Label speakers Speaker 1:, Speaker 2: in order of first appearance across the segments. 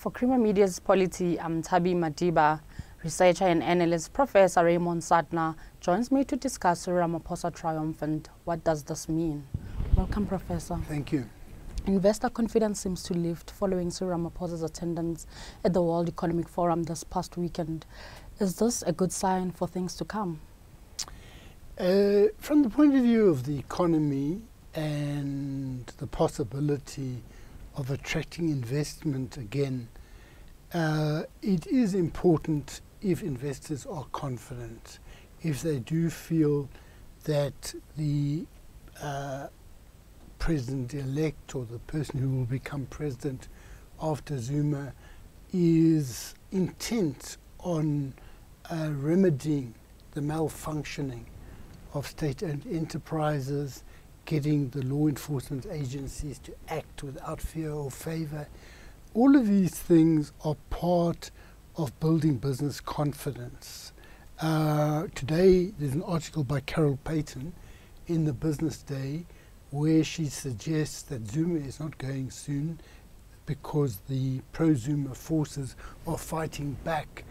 Speaker 1: For Creamer Media's Polity, I'm Thabi Madiba. Researcher and analyst Professor Raymond Suttner joins me to discuss Cyril Ramaphosa triumphant. What does this mean? Welcome, Professor.
Speaker 2: Thank you.
Speaker 1: Investor confidence seems to lift following Cyril Ramaphosa's attendance at the World Economic Forum this past weekend. Is this a good sign for things to come?
Speaker 2: From the point of view of the economy and the possibility of attracting investment again, it is important if investors are confident, if they do feel that the president-elect or the person who will become president after Zuma is intent on remedying the malfunctioning of state-owned enterprises, getting the law enforcement agencies to act without fear or favor. All of these things are part of building business confidence. Today, there's an article by Carol Payton in the Business Day where she suggests that Zuma is not going soon because the pro-Zuma forces are fighting back.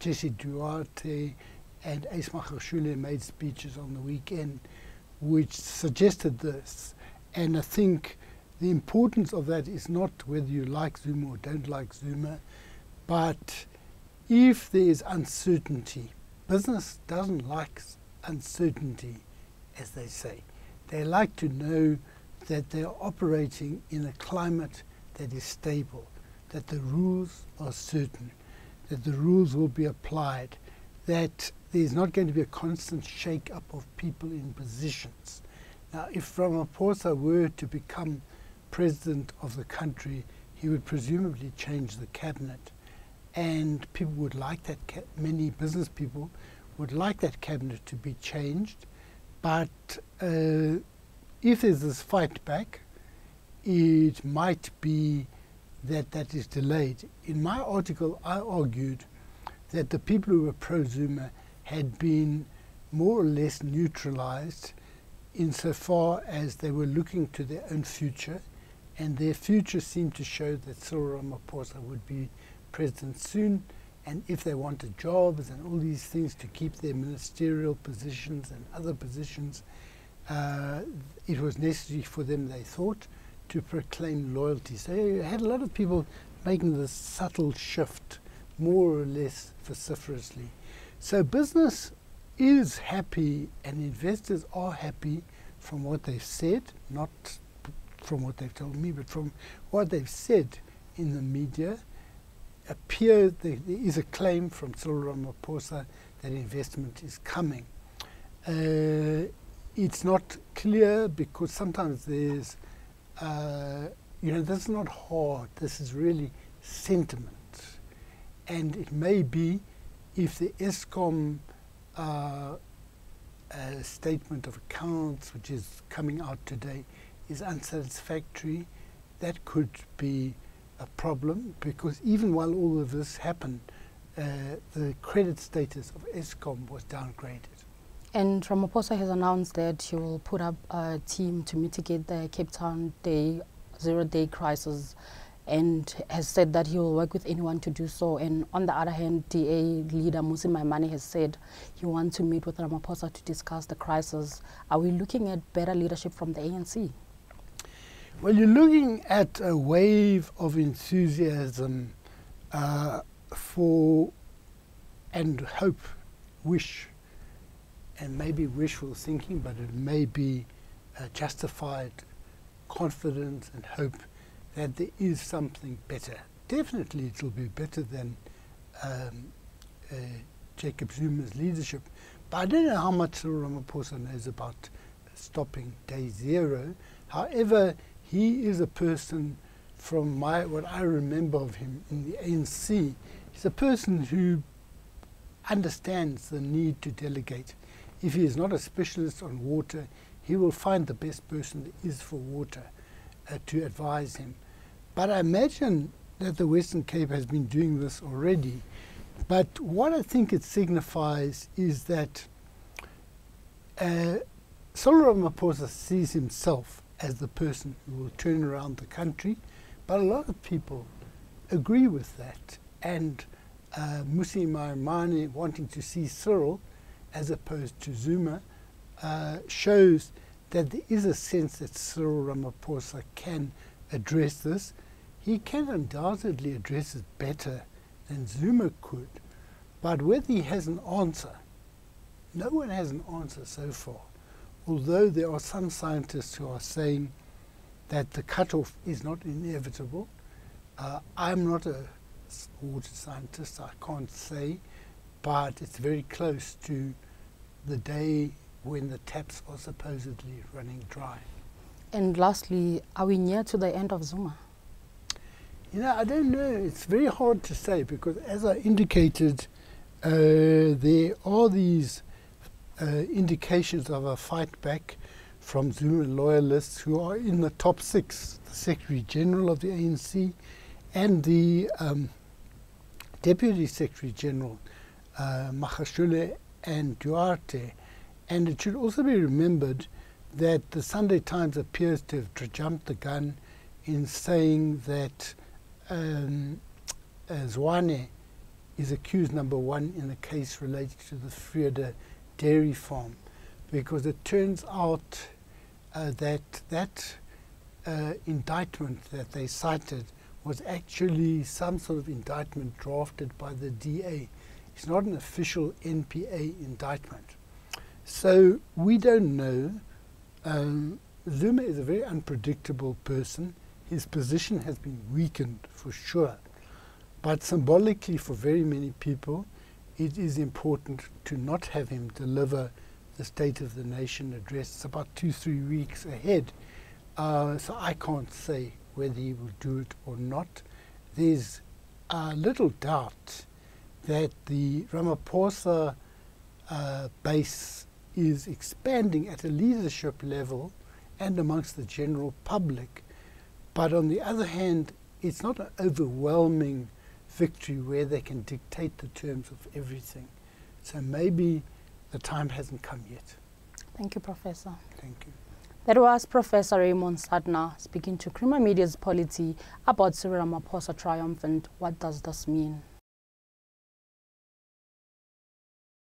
Speaker 2: Jesse Duarte and Ace Magashule made speeches on the weekend which suggested this. And I think the importance of that is not whether you like Zuma or don't like Zuma, but if there is uncertainty, business doesn't like uncertainty, as they say. They like to know that they are operating in a climate that is stable, that the rules are certain, that the rules will be applied, that there's not going to be a constant shake-up of people in positions. Now, if Ramaphosa were to become president of the country, he would presumably change the cabinet. And people would like that, many business people would like that cabinet to be changed. But if there's this fight back, it might be that that is delayed. In my article, I argued that the people who were pro-Zuma had been more or less neutralized insofar as they were looking to their own future, and their future seemed to show that Cyril Ramaphosa would be president soon, and if they wanted jobs and all these things to keep their ministerial positions and other positions, it was necessary for them, they thought, to proclaim loyalty. So you had a lot of people making this subtle shift, more or less vociferously. So business is happy and investors are happy from what they've said, not from what they've told me, but from what they've said in the media. There is a claim from Cyril Ramaphosa that investment is coming. It's not clear because sometimes there's, this is not hard, this is really sentiment. And it may be if the ESCOM statement of accounts, which is coming out today, is unsatisfactory, that could be a problem, because even while all of this happened, the credit status of ESCOM was downgraded. And
Speaker 1: Ramaphosa has announced that he will put up a team to mitigate the Cape Town zero-day crisis, and has said that he will work with anyone to do so. And on the other hand, DA leader Musi Maimane has said he wants to meet with Ramaphosa to discuss the crisis. Are we looking at better leadership from the ANC?
Speaker 2: Well, you're looking at a wave of enthusiasm for and hope, wish, and maybe wishful thinking, but it may be justified confidence and hope that there is something better. Definitely it will be better than Jacob Zuma's leadership. But I don't know how much Cyril Ramaphosa knows about stopping day zero. However, he is a person from what I remember of him in the ANC. He's a person who understands the need to delegate. If he is not a specialist on water, he will find the best person there is for water to advise him. But I imagine that the Western Cape has been doing this already. But what I think it signifies is that Cyril Ramaphosa sees himself as the person who will turn around the country, but a lot of people agree with that. And Musi Maimane wanting to see Cyril as opposed to Zuma shows that there is a sense that Cyril Ramaphosa can address this. He can undoubtedly address it better than Zuma could, but whether he has an answer, no one has an answer so far. Although there are some scientists who are saying that the cutoff is not inevitable. I'm not a water scientist, I can't say, but it's very close to the day when the taps are supposedly running dry.
Speaker 1: And lastly, are we near to the end of Zuma?
Speaker 2: You know, I don't know. It's very hard to say because, as I indicated, there are these indications of a fight back from Zuma loyalists who are in the top 6, the Secretary General of the ANC and the Deputy Secretary General, Magashule and Duarte. And it should also be remembered that the Sunday Times appears to have jumped the gun in saying that Zwane is accused number 1 in the case related to the Vrede dairy farm, because it turns out that indictment that they cited was actually some sort of indictment drafted by the DA. It's not an official NPA indictment. So we don't know. Zuma is a very unpredictable person. His position has been weakened for sure. But symbolically for very many people, it is important to not have him deliver the State of the Nation address. It's about 2-3 weeks ahead. So I can't say whether he will do it or not. There's little doubt that the Ramaphosa base is expanding at a leadership level and amongst the general public. But on the other hand, it's not an overwhelming victory where they can dictate the terms of everything. So maybe the time hasn't come yet.
Speaker 1: Thank you, Professor.
Speaker 2: Thank you.
Speaker 1: That was Professor Raymond Suttner speaking to Creamer Media's Polity about Cyril Ramaphosa triumphant. What does this mean?